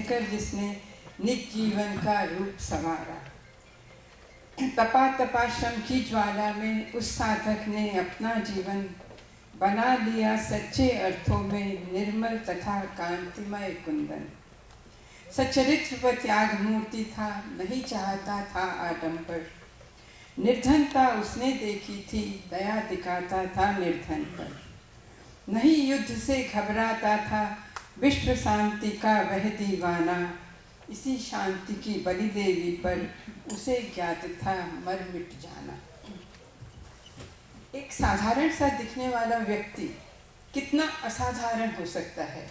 रहकर जिसने निज जीवन का रूप संवारा। तपा तपा श्रम की ज्वाला में उस साधक ने अपना जीवन बना लिया सच्चे अर्थों में निर्मल तथा कांतिमय कुंदन। सच्चरित्र व त्याग मूर्ति था, नहीं चाहता था आडंबर। निर्धनता उसने देखी थी, दया दिखाता था निर्धन पर। नहीं युद्ध से घबराता था, विश्व शांति का वह दीवाना। इसी शांति की बलि देवी पर उसे ज्ञात था मर मिट जाना। एक साधारण सा दिखने वाला व्यक्ति कितना असाधारण हो सकता है,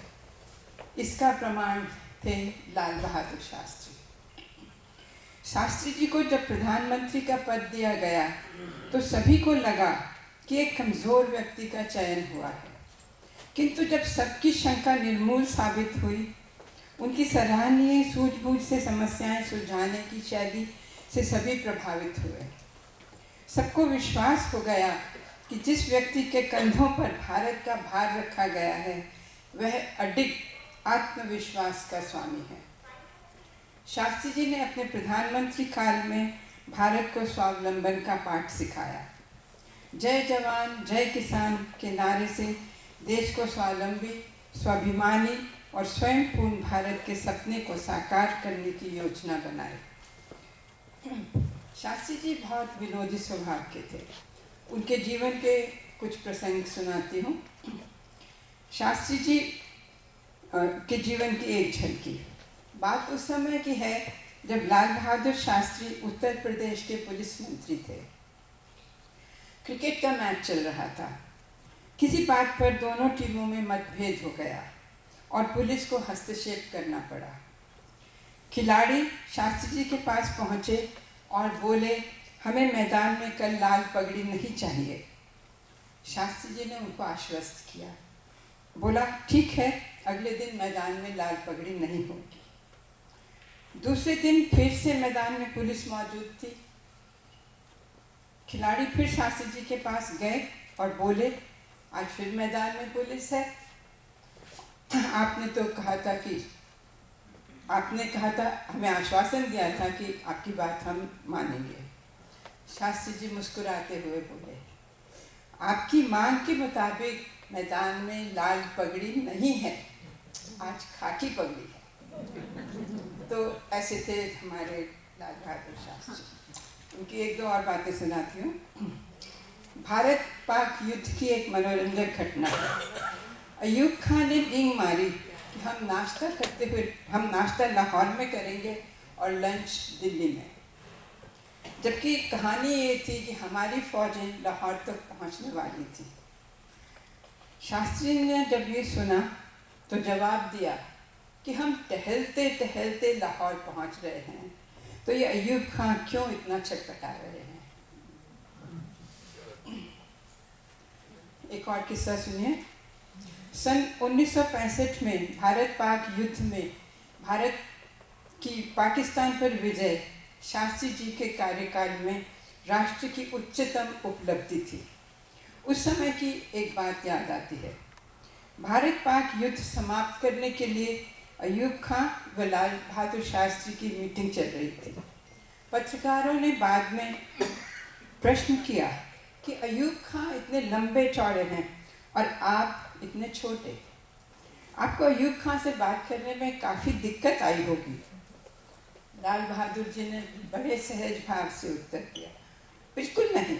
इसका प्रमाण थे लाल बहादुर शास्त्री। शास्त्री जी को जब प्रधानमंत्री का पद दिया गया तो सभी को लगा कि एक कमज़ोर व्यक्ति का चयन हुआ है, किंतु जब सबकी शंका निर्मूल साबित हुई, उनकी सराहनीय सूझबूझ से समस्याएं सुलझाने की शैली से सभी प्रभावित हुए। सबको विश्वास हो गया कि जिस व्यक्ति के कंधों पर भारत का भार रखा गया है वह अडिग आत्मविश्वास का स्वामी है। शास्त्री जी ने अपने प्रधानमंत्री काल में भारत को स्वावलंबन का पाठ सिखाया। जय जवान जय किसान के नारे से देश को स्वावलंबी, स्वाभिमानी और स्वयं पूर्ण भारत के सपने को साकार करने की योजना बनाई। शास्त्री जी बहुत विनोदी स्वभाव के थे। उनके जीवन के कुछ प्रसंग सुनाती हूँ। शास्त्री जी के जीवन की एक झलकी। बात उस समय की है जब लाल बहादुर शास्त्री उत्तर प्रदेश के पुलिस मंत्री थे। क्रिकेट का मैच चल रहा था। किसी बात पर दोनों टीमों में मतभेद हो गया और पुलिस को हस्तक्षेप करना पड़ा। खिलाड़ी शास्त्री जी के पास पहुँचे और बोले, हमें मैदान में कल लाल पगड़ी नहीं चाहिए। शास्त्री जी ने उनको आश्वस्त किया, बोला ठीक है, अगले दिन मैदान में लाल पगड़ी नहीं होगी। दूसरे दिन फिर से मैदान में पुलिस मौजूद थी। खिलाड़ी फिर शास्त्री जी के पास गए और बोले, आज फिर मैदान में पुलिस है। आपने कहा था, हमें आश्वासन दिया था कि आपकी बात हम मानेंगे। शास्त्री जी मुस्कुराते हुए बोले, आपकी मांग के मुताबिक मैदान में लाल पगड़ी नहीं है, आज खाकी पगड़ी है। तो ऐसे थे हमारे लाल बहादुर शास्त्री। उनकी एक दो और बातें सुनाती हूँ। भारत पाक युद्ध की एक मनोरंजक घटना है। अयूब खान ने डींग मारी कि हम नाश्ता लाहौर में करेंगे और लंच दिल्ली में, जबकि कहानी ये थी कि हमारी फौजें लाहौर तक पहुंचने वाली थी। शास्त्री ने जब ये सुना तो जवाब दिया कि हम टहलते टहलते लाहौर पहुंच रहे हैं, तो ये अयूब खान क्यों इतना छटपटा रहे हैं। एक और किस्सा सुनिए। सन 1965 में भारत पाक युद्ध में भारत की पाकिस्तान पर विजय शास्त्री जी के कार्यकाल में राष्ट्र की उच्चतम उपलब्धि थी। उस समय की एक बात याद आती है। भारत पाक युद्ध समाप्त करने के लिए अयूब खान व लाल बहादुर शास्त्री की मीटिंग चल रही थी। पत्रकारों ने बाद में प्रश्न किया कि अयूब खान इतने लंबे चौड़े हैं और आप इतने छोटे, आपको अयूब खान से बात करने में काफ़ी दिक्कत आई होगी। लाल बहादुर जी ने बड़े सहज भाव से उत्तर दिया, बिल्कुल नहीं।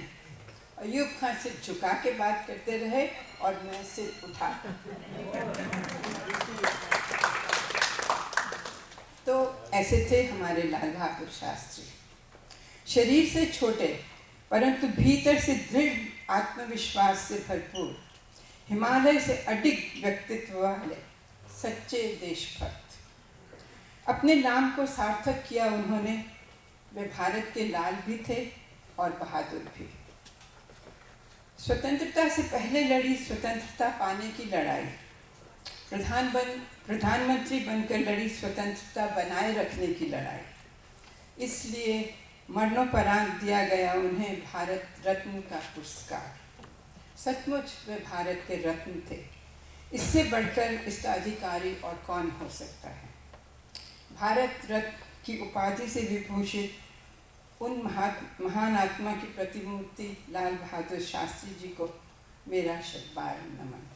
अयूब खान सिर झुका के बात करते रहे और मैं सिर उठा। तो ऐसे थे हमारे लाल बहादुर शास्त्री। शरीर से छोटे परंतु भीतर से दृढ़ आत्मविश्वास से भरपूर, हिमालय से अडिग व्यक्तित्व वाले सच्चे देशभक्त। अपने नाम को सार्थक किया उन्होंने। वे भारत के लाल भी थे और बहादुर भी। स्वतंत्रता से पहले लड़ी स्वतंत्रता पाने की लड़ाई, प्रधानमंत्री बनकर लड़ी स्वतंत्रता बनाए रखने की लड़ाई। इसलिए मरणोपरांत दिया गया उन्हें भारत रत्न का पुरस्कार। सचमुच वे भारत के रत्न थे। इससे बढ़कर इसका अधिकारी और कौन हो सकता है। भारत रत्न की उपाधि से विभूषित उन महान आत्मा की प्रतिमूर्ति लाल बहादुर शास्त्री जी को मेरा शतबार नमन।